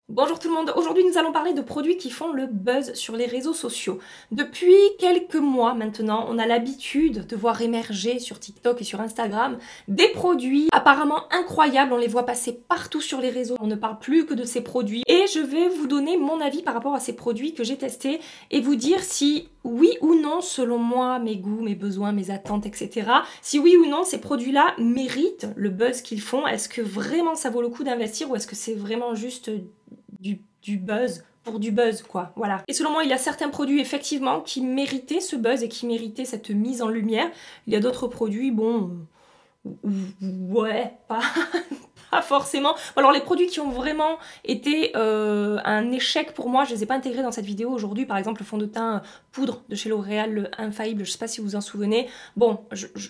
Bonjour tout le monde, aujourd'hui nous allons parler de produits qui font le buzz sur les réseaux sociaux. Depuis quelques mois maintenant, on a l'habitude de voir émerger sur TikTok et sur Instagram des produits apparemment incroyables, on les voit passer partout sur les réseaux, on ne parle plus que de ces produits et je vais vous donner mon avis par rapport à ces produits que j'ai testés et vous dire si oui ou non, selon moi, mes goûts, mes besoins, mes attentes, etc. Si oui ou non, ces produits-là méritent le buzz qu'ils font, est-ce que vraiment ça vaut le coup d'investir ou est-ce que c'est vraiment juste du buzz pour du buzz, quoi, voilà. Et selon moi, il y a certains produits, effectivement, qui méritaient ce buzz et qui méritaient cette mise en lumière. Il y a d'autres produits, bon, ouais, pas forcément. Alors les produits qui ont vraiment été un échec pour moi, je les ai pas intégrés dans cette vidéo aujourd'hui. Par exemple le fond de teint poudre de chez L'Oréal, le Infaillible, je sais pas si vous vous en souvenez. Bon,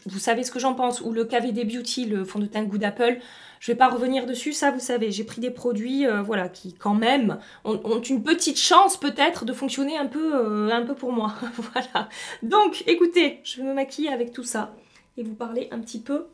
vous savez ce que j'en pense. Ou le KVD Beauty, le fond de teint goût d'Apple. Je vais pas revenir dessus, ça vous savez. J'ai pris des produits voilà, qui quand même ont une petite chance peut-être de fonctionner un peu pour moi. Voilà. Donc écoutez, je vais me maquiller avec tout ça et vous parler un petit peu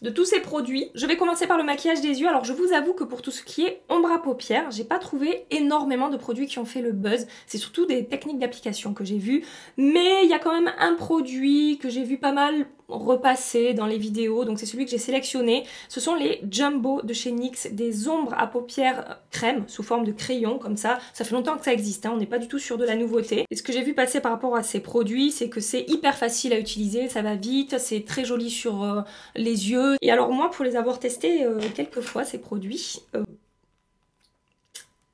de tous ces produits. Je vais commencer par le maquillage des yeux. Alors je vous avoue que pour tout ce qui est ombre à paupières, j'ai pas trouvé énormément de produits qui ont fait le buzz. C'est surtout des techniques d'application que j'ai vues. Mais il y a quand même un produit que j'ai vu pas mal repasser dans les vidéos, donc c'est celui que j'ai sélectionné. Ce sont les Jumbo de chez NYX, des ombres à paupières crème sous forme de crayon comme ça. Ça fait longtemps que ça existe, hein, on n'est pas du tout sur de la nouveauté. Et ce que j'ai vu passer par rapport à ces produits, c'est que c'est hyper facile à utiliser, ça va vite, c'est très joli sur les yeux. Et alors moi, pour les avoir testés quelques fois, ces produits,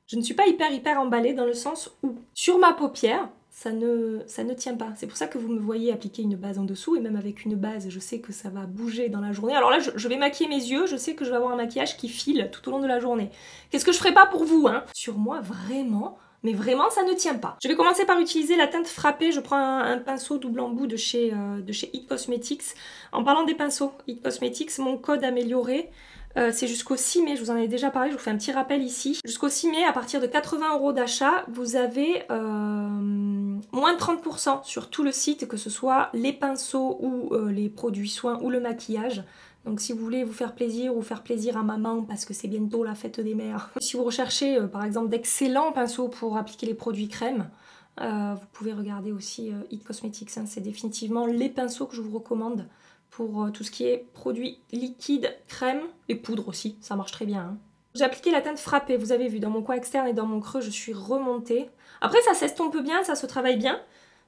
je ne suis pas hyper emballée dans le sens où sur ma paupière, ça ne tient pas. C'est pour ça que vous me voyez appliquer une base en dessous, et même avec une base, je sais que ça va bouger dans la journée. Alors là, je vais maquiller mes yeux, je sais que je vais avoir un maquillage qui file tout au long de la journée. Qu'est-ce que je ferai pas pour vous, hein? Sur moi, vraiment, mais vraiment, ça ne tient pas. Je vais commencer par utiliser la teinte frappée. Je prends un pinceau double embout de chez It Cosmetics. En parlant des pinceaux It Cosmetics, mon code amélioré, c'est jusqu'au 6 mai, je vous en ai déjà parlé, je vous fais un petit rappel ici. Jusqu'au 6 mai, à partir de 80 € d'achat, vous avez moins de 30% sur tout le site, que ce soit les pinceaux ou les produits soins ou le maquillage. Donc si vous voulez vous faire plaisir ou faire plaisir à maman parce que c'est bientôt la fête des mères. Si vous recherchez par exemple d'excellents pinceaux pour appliquer les produits crème, vous pouvez regarder aussi It Cosmetics, hein. C'est définitivement les pinceaux que je vous recommande pour tout ce qui est produits liquides, crème et poudre aussi, ça marche très bien, hein. J'ai appliqué la teinte frappée, vous avez vu, dans mon coin externe et dans mon creux, je suis remontée. Après, ça s'estompe bien, ça se travaille bien.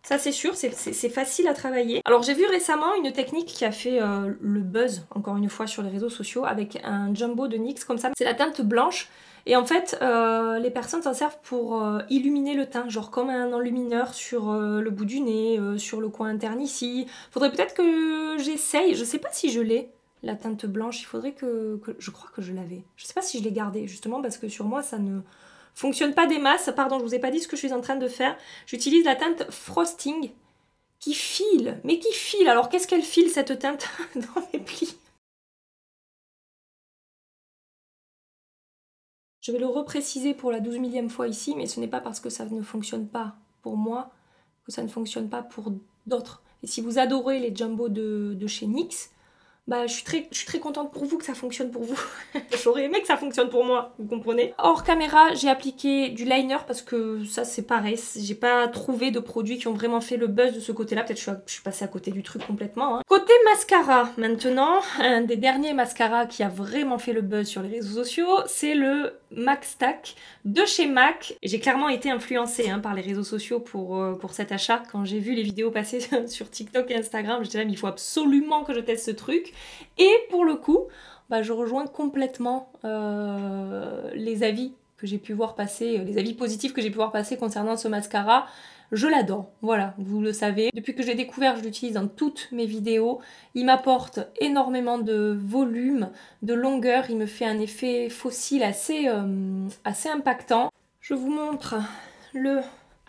Ça c'est sûr, c'est facile à travailler. Alors j'ai vu récemment une technique qui a fait le buzz, encore une fois, sur les réseaux sociaux, avec un Jumbo de NYX comme ça. C'est la teinte blanche. Et en fait, les personnes s'en servent pour illuminer le teint, genre comme un enlumineur sur le bout du nez, sur le coin interne ici. Faudrait peut-être que j'essaye, je sais pas si je l'ai, la teinte blanche, il faudrait que... Je crois que je l'avais. Je sais pas si je l'ai gardée, justement, parce que sur moi, ça ne fonctionne pas des masses. Pardon, je vous ai pas dit ce que je suis en train de faire. J'utilise la teinte Frosting, qui file, mais qui file. Alors qu'est-ce qu'elle file, cette teinte, dans mes plis? Je vais le repréciser pour la 12 millième fois ici, mais ce n'est pas parce que ça ne fonctionne pas pour moi que ça ne fonctionne pas pour d'autres. Et si vous adorez les Jumbo de chez NYX, bah, je suis très contente pour vous que ça fonctionne pour vous. J'aurais aimé que ça fonctionne pour moi, vous comprenez? Hors caméra, j'ai appliqué du liner parce que ça c'est pareil. J'ai pas trouvé de produits qui ont vraiment fait le buzz de ce côté-là. Peut-être que je suis passée à côté du truc complètement, hein. Côté mascara, maintenant, un des derniers mascaras qui a vraiment fait le buzz sur les réseaux sociaux, c'est le MAC Stack de chez MAC. J'ai clairement été influencée, hein, par les réseaux sociaux pour cet achat. Quand j'ai vu les vidéos passer sur TikTok et Instagram, j'étais là, mais il faut absolument que je teste ce truc. Et pour le coup, bah, je rejoins complètement les avis que j'ai pu voir passer, les avis positifs que j'ai pu voir passer concernant ce mascara. Je l'adore, voilà, vous le savez. Depuis que je l'ai découvert, je l'utilise dans toutes mes vidéos. Il m'apporte énormément de volume, de longueur. Il me fait un effet fossile assez impactant. Je vous montre le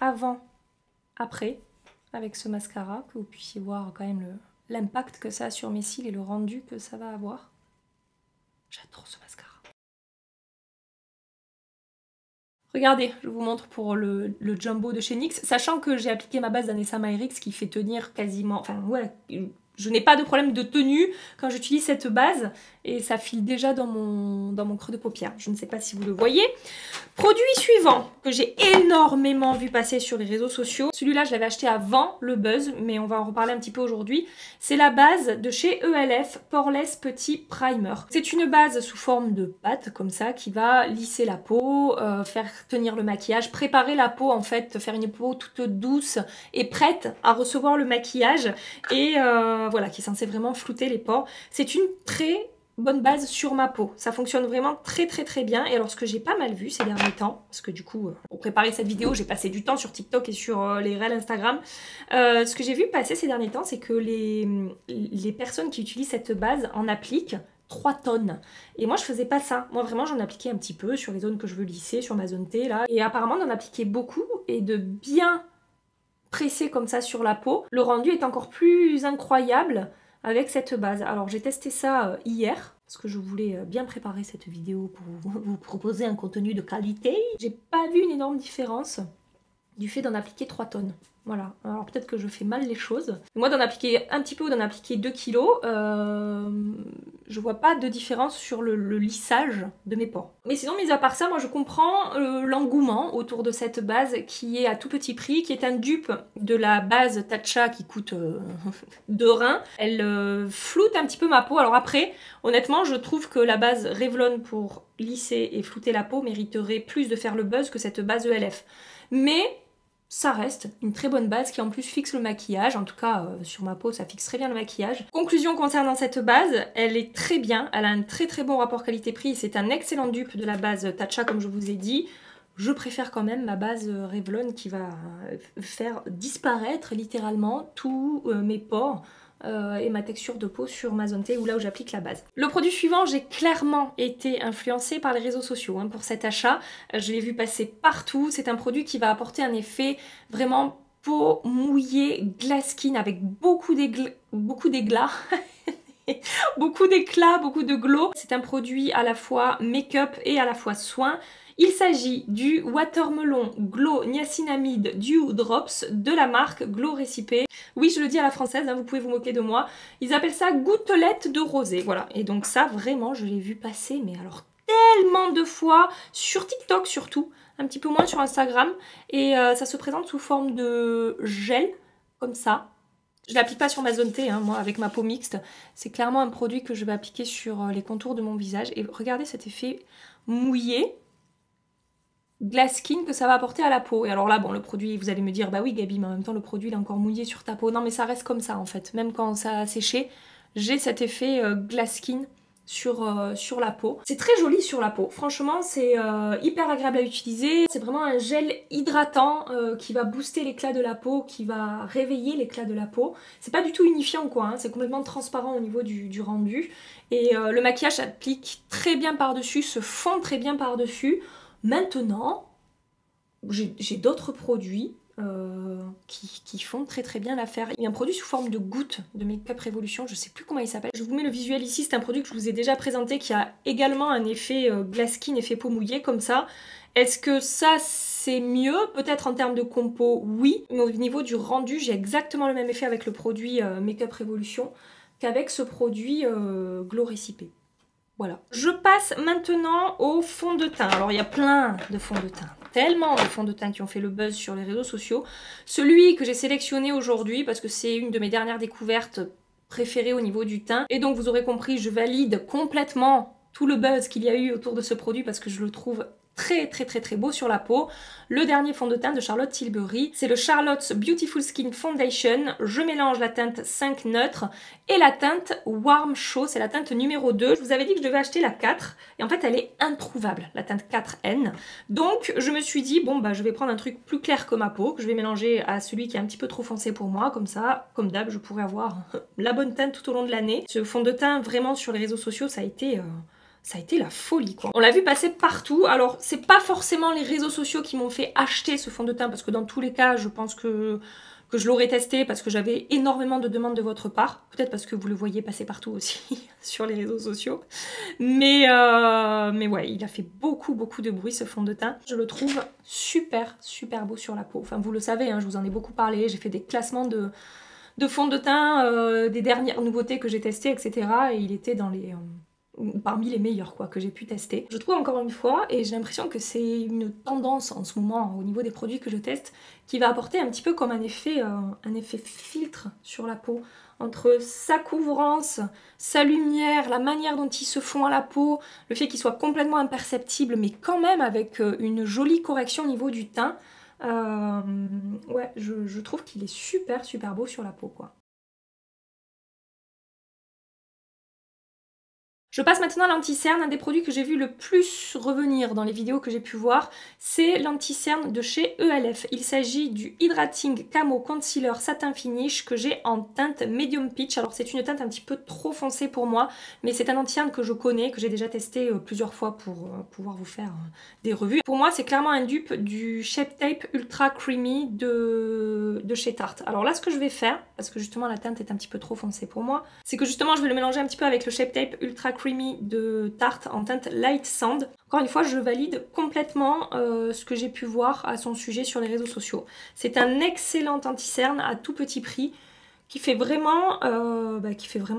avant-après avec ce mascara, que vous puissiez voir quand même l'impact que ça a sur mes cils et le rendu que ça va avoir. J'adore ce mascara. Regardez, je vous montre pour le Jumbo de chez NYX, sachant que j'ai appliqué ma base d'Anessa Myrix qui fait tenir quasiment... Enfin, ouais, je n'ai pas de problème de tenue quand j'utilise cette base. et ça file déjà dans mon creux de paupière. Je ne sais pas si vous le voyez. Produit suivant que j'ai énormément vu passer sur les réseaux sociaux. Celui-là, je l'avais acheté avant le buzz, mais on va en reparler un petit peu aujourd'hui. C'est la base de chez ELF, Poreless Petit Primer. C'est une base sous forme de pâte, comme ça, qui va lisser la peau, faire tenir le maquillage, préparer la peau en fait, faire une peau toute douce et prête à recevoir le maquillage et voilà, qui est censé vraiment flouter les pores. C'est une très bonne base sur ma peau. Ça fonctionne vraiment très bien. Et alors ce que j'ai pas mal vu ces derniers temps, parce que du coup pour préparer cette vidéo j'ai passé du temps sur TikTok et sur les Reels Instagram, ce que j'ai vu passer ces derniers temps c'est que les personnes qui utilisent cette base en appliquent 3 tonnes. Et moi je faisais pas ça. Moi vraiment j'en appliquais un petit peu sur les zones que je veux lisser, sur ma zone T là. Et apparemment d'en appliquer beaucoup et de bien presser comme ça sur la peau. Le rendu est encore plus incroyable avec cette base. Alors j'ai testé ça hier parce que je voulais bien préparer cette vidéo pour vous proposer un contenu de qualité. J'ai pas vu une énorme différence du fait d'en appliquer 3 tonnes. Voilà, alors peut-être que je fais mal les choses. Moi d'en appliquer un petit peu ou d'en appliquer 2 kilos, je vois pas de différence sur le lissage de mes pores. Mais sinon, mis à part ça, moi je comprends l'engouement autour de cette base qui est à tout petit prix, qui est un dupe de la base Tatcha qui coûte 2 reins. Elle floute un petit peu ma peau. Alors après, honnêtement, je trouve que la base Revlon pour lisser et flouter la peau mériterait plus de faire le buzz que cette base ELF. Mais ça reste une très bonne base qui en plus fixe le maquillage, en tout cas sur ma peau ça fixe très bien le maquillage. Conclusion concernant cette base, elle est très bien, elle a un très bon rapport qualité-prix, c'est un excellent dupe de la base Tatcha comme je vous ai dit. Je préfère quand même ma base Revlon qui va faire disparaître littéralement tous mes pores et ma texture de peau sur ma zone T ou là où j'applique la base. Le produit suivant, j'ai clairement été influencée par les réseaux sociaux pour cet achat. Je l'ai vu passer partout. C'est un produit qui va apporter un effet vraiment peau mouillée, glass skin avec beaucoup d'éclat. Beaucoup d'éclat, beaucoup de glow. C'est un produit à la fois make-up et à la fois soin. Il s'agit du Watermelon Glow Niacinamide Dew Drops de la marque Glow Recipe. Oui, je le dis à la française, vous pouvez vous moquer de moi. Ils appellent ça gouttelette de rosée, voilà. Et donc ça, vraiment, je l'ai vu passer, mais alors tellement de fois, sur TikTok surtout, un petit peu moins sur Instagram. Et ça se présente sous forme de gel, comme ça. Je l'applique pas sur ma zone T, moi, avec ma peau mixte. C'est clairement un produit que je vais appliquer sur les contours de mon visage. Et regardez cet effet mouillé, glass skin que ça va apporter à la peau. Et alors là, bon, le produit, vous allez me dire, bah oui Gabi, mais en même temps le produit il est encore mouillé sur ta peau. Non mais ça reste comme ça en fait. Même quand ça a séché, j'ai cet effet glass skin sur la peau. C'est très joli sur la peau. Franchement, c'est hyper agréable à utiliser. C'est vraiment un gel hydratant qui va booster l'éclat de la peau, qui va réveiller l'éclat de la peau. C'est pas du tout unifiant quoi, c'est complètement transparent au niveau du rendu. Et le maquillage s'applique très bien par-dessus, se fond très bien par-dessus. Maintenant, j'ai d'autres produits qui font très bien l'affaire. Il y a un produit sous forme de gouttes de Make Up Revolution, je sais plus comment il s'appelle. Je vous mets le visuel ici, c'est un produit que je vous ai déjà présenté qui a également un effet glass skin, effet peau mouillée comme ça. Est-ce que ça c'est mieux? Peut-être en termes de compo, oui, mais au niveau du rendu, j'ai exactement le même effet avec le produit Make Up Revolution qu'avec ce produit Glow Recipe. Voilà. Je passe maintenant au fond de teint. Alors il y a plein de fonds de teint, tellement de fonds de teint qui ont fait le buzz sur les réseaux sociaux. Celui que j'ai sélectionné aujourd'hui parce que c'est une de mes dernières découvertes préférées au niveau du teint. Et donc vous aurez compris, je valide complètement tout le buzz qu'il y a eu autour de ce produit parce que je le trouve très beau sur la peau. Le dernier fond de teint de Charlotte Tilbury, c'est le Charlotte's Beautiful Skin Foundation. Je mélange la teinte 5 neutre et la teinte Warm Show, c'est la teinte numéro 2. Je vous avais dit que je devais acheter la 4 et en fait elle est introuvable, la teinte 4N. Donc je me suis dit, bon bah je vais prendre un truc plus clair que ma peau, que je vais mélanger à celui qui est un petit peu trop foncé pour moi, comme ça, comme d'hab, je pourrais avoir la bonne teinte tout au long de l'année. Ce fond de teint, vraiment sur les réseaux sociaux, ça a été la folie quoi. On l'a vu passer partout. Alors c'est pas forcément les réseaux sociaux qui m'ont fait acheter ce fond de teint parce que dans tous les cas je pense que je l'aurais testé parce que j'avais énormément de demandes de votre part. Peut-être parce que vous le voyez passer partout aussi sur les réseaux sociaux. Mais ouais, il a fait beaucoup de bruit ce fond de teint. Je le trouve super beau sur la peau. Enfin vous le savez, je vous en ai beaucoup parlé. J'ai fait des classements de fond de teint, des dernières nouveautés que j'ai testées, etc. Et il était dans parmi les meilleurs quoi, que j'ai pu tester. Je trouve encore une fois, et j'ai l'impression que c'est une tendance en ce moment au niveau des produits que je teste, qui va apporter un petit peu comme un effet filtre sur la peau. Entre sa couvrance, sa lumière, la manière dont ils se font à la peau, le fait qu'ils soient complètement imperceptibles, mais quand même avec une jolie correction au niveau du teint. Ouais, je trouve qu'il est super super beau sur la peau quoi. Je passe maintenant à l'anti-cerne. Un des produits que j'ai vu le plus revenir dans les vidéos que j'ai pu voir, c'est l'anti-cerne de chez ELF. Il s'agit du Hydrating Camo Concealer Satin Finish que j'ai en teinte Medium Peach. Alors c'est une teinte un petit peu trop foncée pour moi, mais c'est un anti-cerne que je connais, que j'ai déjà testé plusieurs fois pour pouvoir vous faire des revues. Pour moi, c'est clairement un dupe du Shape Tape Ultra Creamy de chez Tarte. Alors là, ce que je vais faire, parce que justement la teinte est un petit peu trop foncée pour moi, c'est que justement je vais le mélanger un petit peu avec le Shape Tape Ultra Creamy de Tarte en teinte Light Sand. Encore une fois, je valide complètement ce que j'ai pu voir à son sujet sur les réseaux sociaux. C'est un excellent anti-cerne à tout petit prix qui fait vraiment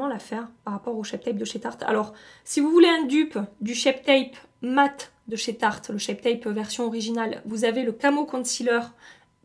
l'affaire par rapport au Shape Tape de chez Tarte. Alors, si vous voulez un dupe du Shape Tape mat de chez Tarte, le Shape Tape version originale, vous avez le Camo Concealer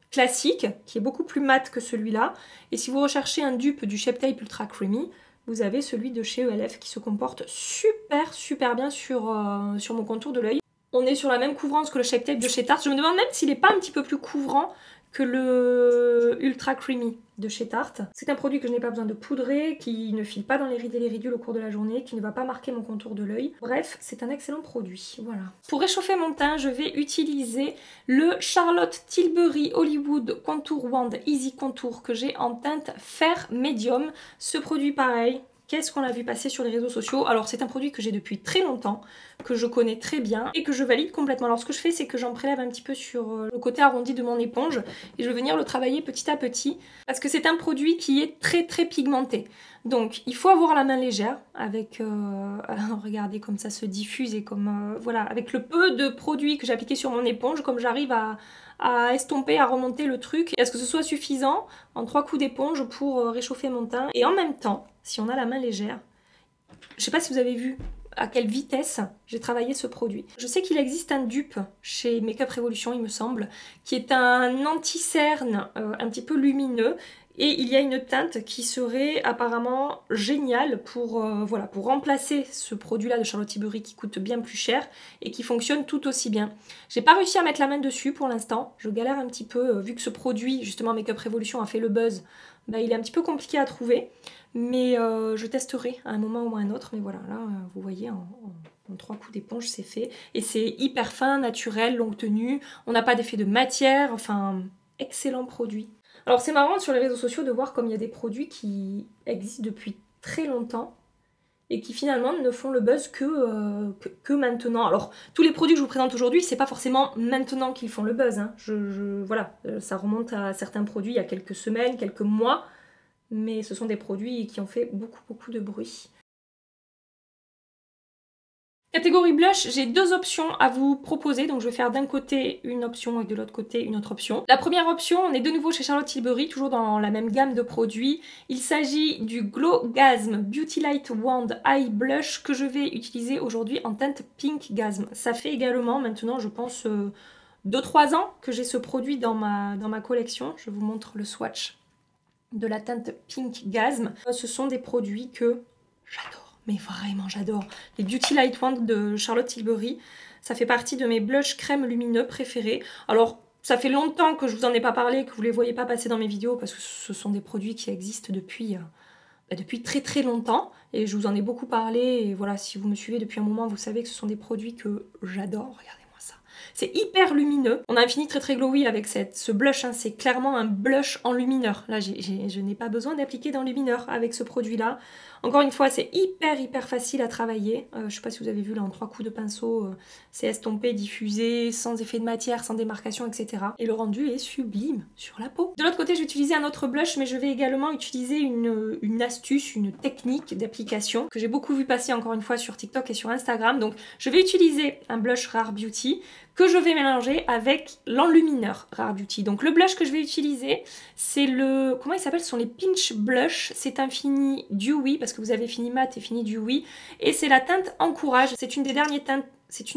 classique, qui est beaucoup plus mat que celui-là. Et si vous recherchez un dupe du Shape Tape Ultra Creamy, vous avez celui de chez ELF qui se comporte super super bien sur mon contour de l'œil. On est sur la même couvrance que le Shape Tape de chez Tarte. Je me demande même s'il n'est pas un petit peu plus couvrant que le Ultra Creamy de chez Tarte. C'est un produit que je n'ai pas besoin de poudrer, qui ne file pas dans les rides et les ridules au cours de la journée, qui ne va pas marquer mon contour de l'œil. Bref, c'est un excellent produit, voilà. Pour réchauffer mon teint, je vais utiliser le Charlotte Tilbury Hollywood Contour Wand Easy Contour que j'ai en teinte Fer Medium. Ce produit, pareil, qu'est-ce qu'on a vu passer sur les réseaux sociaux? Alors c'est un produit que j'ai depuis très longtemps, que je connais très bien et que je valide complètement. Alors ce que je fais, c'est que j'en prélève un petit peu sur le côté arrondi de mon éponge et je vais venir le travailler petit à petit parce que c'est un produit qui est très très pigmenté. Donc il faut avoir la main légère avec, regardez comme ça se diffuse et comme, voilà, avec le peu de produit que j'ai appliqué sur mon éponge, comme j'arrive à estomper, à remonter le truc, et à ce que ce soit suffisant en 3 coups d'éponge pour réchauffer mon teint. Et en même temps, si on a la main légère, je sais pas si vous avez vu à quelle vitesse j'ai travaillé ce produit. Je sais qu'il existe un dupe chez Makeup Revolution, il me semble, qui est un anti-cerne un petit peu lumineux. Et il y a une teinte qui serait apparemment géniale pour, voilà, pour remplacer ce produit-là de Charlotte Tilbury qui coûte bien plus cher et qui fonctionne tout aussi bien. J'ai pas réussi à mettre la main dessus pour l'instant, je galère un petit peu, vu que ce produit, justement Makeup Revolution a fait le buzz, bah, il est un petit peu compliqué à trouver. Mais je testerai à un moment ou à un autre. Mais voilà, là, vous voyez, en 3 coups d'éponge, c'est fait. Et c'est hyper fin, naturel, longue tenue. On n'a pas d'effet de matière. Enfin, excellent produit. Alors c'est marrant sur les réseaux sociaux de voir comme il y a des produits qui existent depuis très longtemps et qui finalement ne font le buzz que maintenant. Alors tous les produits que je vous présente aujourd'hui, c'est pas forcément maintenant qu'ils font le buzz, hein. Voilà, ça remonte à certains produits il y a quelques semaines, quelques mois, mais ce sont des produits qui ont fait beaucoup de bruit. Catégorie blush, j'ai 2 options à vous proposer, donc je vais faire d'un côté une option et de l'autre côté une autre option. La première option, on est de nouveau chez Charlotte Tilbury, toujours dans la même gamme de produits. Il s'agit du Glow Gasm Beauty Light Wand Eye Blush que je vais utiliser aujourd'hui en teinte Pink Gasm. Ça fait également maintenant, je pense, 2-3 ans que j'ai ce produit dans ma collection. Je vous montre le swatch de la teinte Pink Gasm. Ce sont des produits que j'adore. Mais vraiment j'adore. Les Beauty Light Wand de Charlotte Tilbury, ça fait partie de mes blushs crème lumineux préférés. Alors ça fait longtemps que je vous en ai pas parlé, que vous les voyez pas passer dans mes vidéos parce que ce sont des produits qui existent depuis très longtemps et je vous en ai beaucoup parlé. Et voilà, si vous me suivez depuis un moment, vous savez que ce sont des produits que j'adore. Regardez-moi ça. C'est hyper lumineux. On a un fini très glowy avec ce blush, hein. C'est clairement un blush en lumineur. Là, je n'ai pas besoin d'appliquer d'enlumineur avec ce produit-là. Encore une fois, c'est hyper facile à travailler. Je ne sais pas si vous avez vu là en 3 coups de pinceau, c'est estompé, diffusé, sans effet de matière, sans démarcation, etc. Et le rendu est sublime sur la peau. De l'autre côté, je vais utiliser un autre blush, mais je vais également utiliser une astuce, une technique d'application que j'ai beaucoup vu passer encore une fois sur TikTok et sur Instagram. Donc je vais utiliser un blush Rare Beauty que je vais mélanger avec l'enlumineur Rare Beauty. Donc le blush que je vais utiliser, c'est le... Comment il s'appelle? Ce sont les Pinch Blush. C'est un fini Dewy, parce que vous avez fini mat et fini Dewy. Et c'est la teinte Encourage. C'est une des dernières teintes... C'est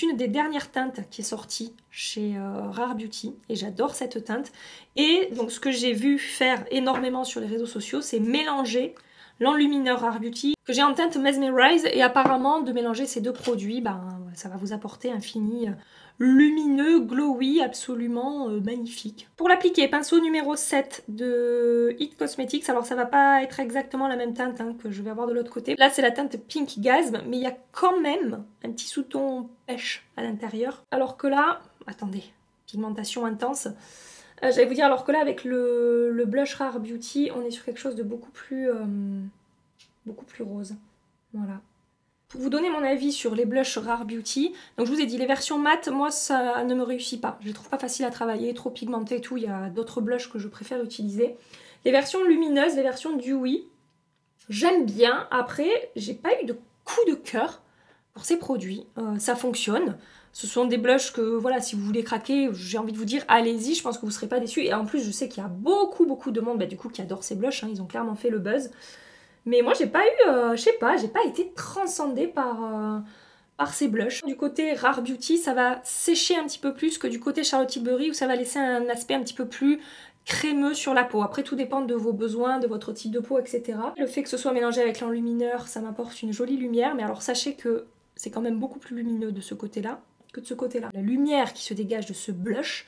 une des dernières teintes qui est sortie chez Rare Beauty et j'adore cette teinte. Et donc ce que j'ai vu faire énormément sur les réseaux sociaux, c'est mélanger l'enlumineur Rare Beauty que j'ai en teinte Mesmerize et apparemment de mélanger ces deux produits, ben, ça va vous apporter un fini lumineux, glowy, absolument magnifique. Pour l'appliquer, pinceau numéro 7 de It Cosmetics. Alors ça va pas être exactement la même teinte hein, que je vais avoir de l'autre côté. Là c'est la teinte Pink Gasm, mais il y a quand même un petit sous-ton pêche à l'intérieur. Alors que là, attendez, pigmentation intense. J'allais vous dire, alors que là avec le blush Rare Beauty, on est sur quelque chose de beaucoup plus rose. Voilà. Pour vous donner mon avis sur les blushs Rare Beauty, donc je vous ai dit, les versions mat, moi ça ne me réussit pas. Je les trouve pas faciles à travailler, trop pigmentées et tout. Il y a d'autres blushs que je préfère utiliser. Les versions lumineuses, les versions Dewy, j'aime bien. Après, j'ai pas eu de coup de cœur pour ces produits. Ça fonctionne. Ce sont des blushs que, voilà, si vous voulez craquer, j'ai envie de vous dire, allez-y, je pense que vous ne serez pas déçus. Et en plus, je sais qu'il y a beaucoup de monde, du coup, qui adore ces blushs. Hein, ils ont clairement fait le buzz. Mais moi, j'ai pas eu, je sais pas, j'ai pas été transcendée par ces blushs. Du côté Rare Beauty, ça va sécher un petit peu plus que du côté Charlotte Tilbury, où ça va laisser un aspect un petit peu plus crémeux sur la peau. Après, tout dépend de vos besoins, de votre type de peau, etc. Le fait que ce soit mélangé avec l'enlumineur, ça m'apporte une jolie lumière. Mais alors, sachez que c'est quand même beaucoup plus lumineux de ce côté-là que de ce côté-là. La lumière qui se dégage de ce blush,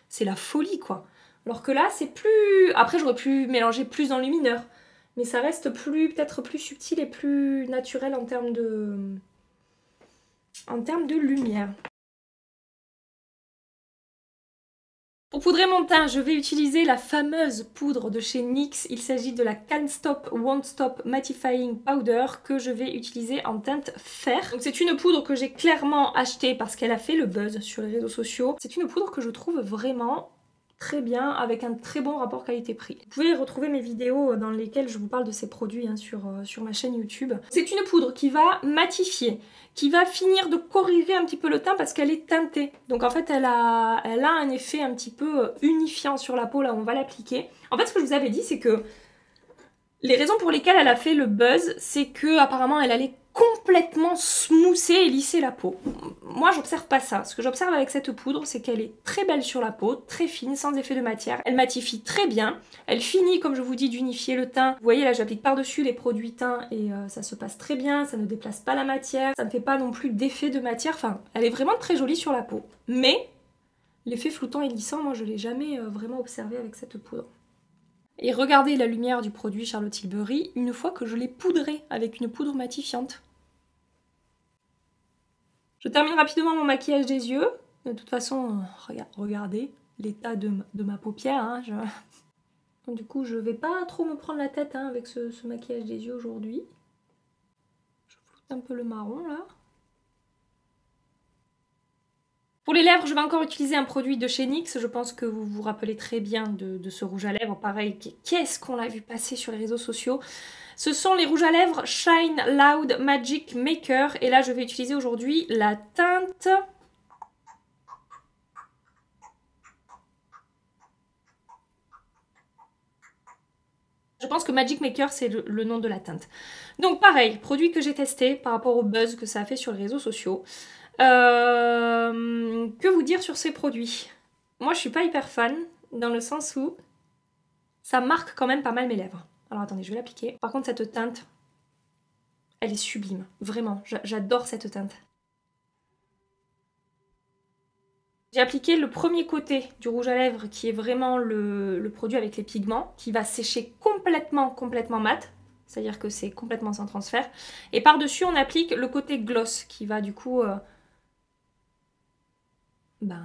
c'est la folie, quoi. Alors que là, c'est plus... Après, j'aurais pu mélanger plus d'enlumineur. Mais ça reste peut-être plus subtil et plus naturel en termes de lumière. Pour poudrer mon teint, je vais utiliser la fameuse poudre de chez NYX. Il s'agit de la Can't Stop Won't Stop Mattifying Powder que je vais utiliser en teinte fer. Donc c'est une poudre que j'ai clairement achetée parce qu'elle a fait le buzz sur les réseaux sociaux. C'est une poudre que je trouve vraiment très bien, avec un très bon rapport qualité-prix. Vous pouvez retrouver mes vidéos dans lesquelles je vous parle de ces produits hein, sur ma chaîne YouTube. C'est une poudre qui va matifier, qui va finir de corriger un petit peu le teint parce qu'elle est teintée. Donc en fait elle a un effet un petit peu unifiant sur la peau là où on va l'appliquer. En fait ce que je vous avais dit c'est que les raisons pour lesquelles elle a fait le buzz, c'est que apparemment elle allait complètement smoother et lisser la peau. Moi j'observe pas ça. Ce que j'observe avec cette poudre, c'est qu'elle est très belle sur la peau, très fine, sans effet de matière. Elle matifie très bien. Elle finit, comme je vous dis, d'unifier le teint. Vous voyez là, j'applique par-dessus les produits teint et ça se passe très bien. Ça ne déplace pas la matière. Ça ne fait pas non plus d'effet de matière. Enfin, elle est vraiment très jolie sur la peau. Mais l'effet floutant et lissant, moi je l'ai jamais vraiment observé avec cette poudre. Et regardez la lumière du produit Charlotte Tilbury une fois que je l'ai poudré avec une poudre matifiante. Je termine rapidement mon maquillage des yeux. De toute façon, regardez l'état de ma paupière. Hein, du coup, je vais pas trop me prendre la tête hein, avec ce maquillage des yeux aujourd'hui. Je floute un peu le marron là. Pour les lèvres, je vais encore utiliser un produit de chez NYX. Je pense que vous vous rappelez très bien de ce rouge à lèvres. Pareil, qu'est-ce qu'on l'a vu passer sur les réseaux sociaux. Ce sont les rouges à lèvres Shine Loud Magic Maker. Et là, je vais utiliser aujourd'hui la teinte... Je pense que Magic Maker, c'est le nom de la teinte. Donc pareil, produit que j'ai testé par rapport au buzz que ça a fait sur les réseaux sociaux. Que vous dire sur ces produits? Moi je suis pas hyper fan dans le sens où ça marque quand même pas mal mes lèvres. Alors attendez, je vais l'appliquer. Par contre cette teinte, elle est sublime, vraiment, j'adore cette teinte. J'ai appliqué le premier côté du rouge à lèvres qui est vraiment le produit avec les pigments qui va sécher complètement mat. C'est-à-dire que c'est complètement sans transfert. Et par-dessus on applique le côté gloss qui va du coup...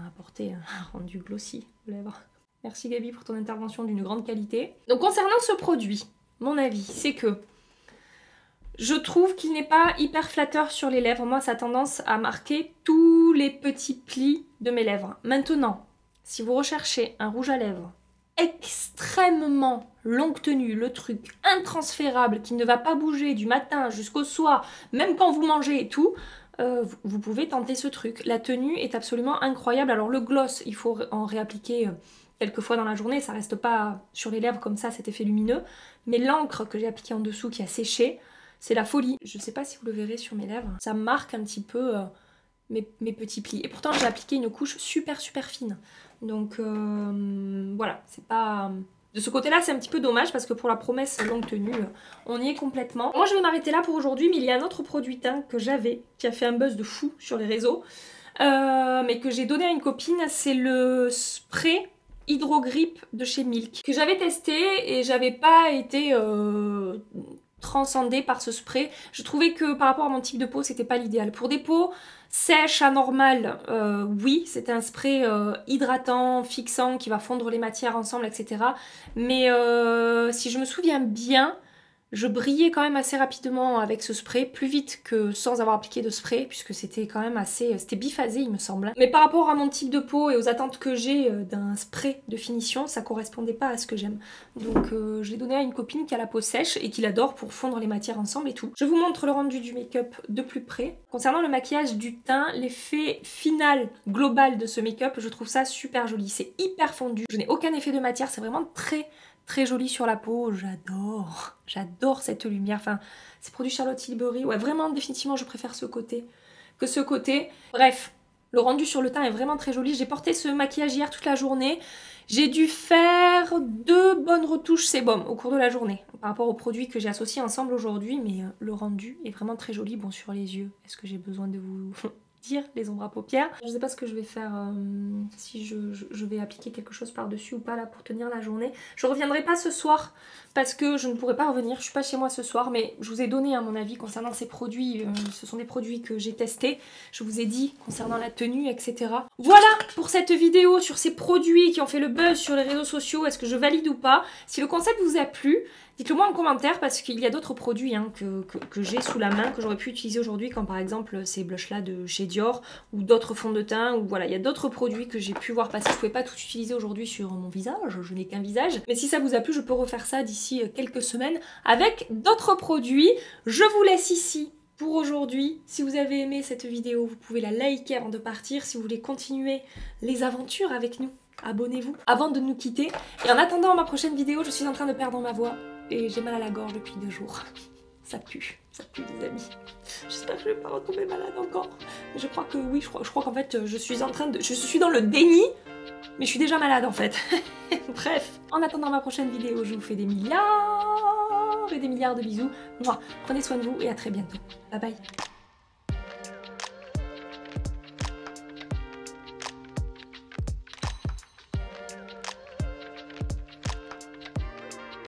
apporter un rendu glossy aux lèvres. Merci Gabi pour ton intervention d'une grande qualité. Donc concernant ce produit, mon avis, c'est que je trouve qu'il n'est pas hyper flatteur sur les lèvres. Moi, ça a tendance à marquer tous les petits plis de mes lèvres. Maintenant, si vous recherchez un rouge à lèvres extrêmement longue tenue, le truc intransférable qui ne va pas bouger du matin jusqu'au soir, même quand vous mangez et tout, vous pouvez tenter ce truc. La tenue est absolument incroyable. Alors le gloss, il faut en réappliquer quelques fois dans la journée, ça reste pas sur les lèvres comme ça, cet effet lumineux. Mais l'encre que j'ai appliquée en dessous qui a séché, c'est la folie. Je sais pas si vous le verrez sur mes lèvres, ça marque un petit peu mes petits plis. Et pourtant j'ai appliqué une couche super fine. Donc voilà, c'est pas... De ce côté-là, c'est un petit peu dommage parce que pour la promesse longue tenue, on y est complètement. Moi, je vais m'arrêter là pour aujourd'hui, mais il y a un autre produit teint que j'avais, qui a fait un buzz de fou sur les réseaux, mais que j'ai donné à une copine, c'est le spray Hydro-Grip de chez Milk, que j'avais testé et j'avais pas été transcendée par ce spray. Je trouvais que par rapport à mon type de peau, c'était pas l'idéal. Pour des peaux sèches, anormales, oui, c'est un spray hydratant, fixant, qui va fondre les matières ensemble, etc. Mais si je me souviens bien, je brillais quand même assez rapidement avec ce spray, plus vite que sans avoir appliqué de spray, puisque c'était quand même assez... c'était biphasé, il me semble. Mais par rapport à mon type de peau et aux attentes que j'ai d'un spray de finition, ça correspondait pas à ce que j'aime. Donc je l'ai donné à une copine qui a la peau sèche et qui l'adore pour fondre les matières ensemble et tout. Je vous montre le rendu du make-up de plus près. Concernant le maquillage du teint, l'effet final global de ce make-up, je trouve ça super joli. C'est hyper fondu. Je n'ai aucun effet de matière, c'est vraiment très joli sur la peau, j'adore cette lumière, enfin ces produits Charlotte Tilbury, ouais vraiment définitivement je préfère ce côté que ce côté. Bref, le rendu sur le teint est vraiment très joli. J'ai porté ce maquillage hier toute la journée, j'ai dû faire 2 bonnes retouches sébum au cours de la journée par rapport aux produits que j'ai associés ensemble aujourd'hui, mais le rendu est vraiment très joli. Bon, sur les yeux, est-ce que j'ai besoin de vous... dire les ombres à paupières. Je sais pas ce que je vais faire, si je vais appliquer quelque chose par-dessus ou pas là pour tenir la journée. Je reviendrai pas ce soir parce que je ne pourrai pas revenir, je suis pas chez moi ce soir, mais je vous ai donné à mon avis concernant ces produits, ce sont des produits que j'ai testés, je vous ai dit concernant la tenue, etc. Voilà pour cette vidéo sur ces produits qui ont fait le buzz sur les réseaux sociaux, est-ce que je valide ou pas? Si le concept vous a plu, dites-le moi en commentaire parce qu'il y a d'autres produits hein, que j'ai sous la main, que j'aurais pu utiliser aujourd'hui, comme par exemple ces blushs là de chez Dior ou d'autres fonds de teint, ou voilà, il y a d'autres produits que j'ai pu voir passer. Je ne pouvais pas tout utiliser aujourd'hui sur mon visage, je n'ai qu'un visage. Mais si ça vous a plu, je peux refaire ça d'ici quelques semaines avec d'autres produits. Je vous laisse ici pour aujourd'hui. Si vous avez aimé cette vidéo, vous pouvez la liker avant de partir. Si vous voulez continuer les aventures avec nous, abonnez-vous avant de nous quitter. Et en attendant ma prochaine vidéo, je suis en train de perdre ma voix et j'ai mal à la gorge depuis 2 jours. Ça pue les amis. J'espère que je vais pas retomber malade encore. Mais je crois que oui, je crois qu'en fait je suis dans le déni, mais je suis déjà malade en fait. Bref, en attendant ma prochaine vidéo, je vous fais des milliards et des milliards de bisous. Moi, prenez soin de vous et à très bientôt. Bye bye.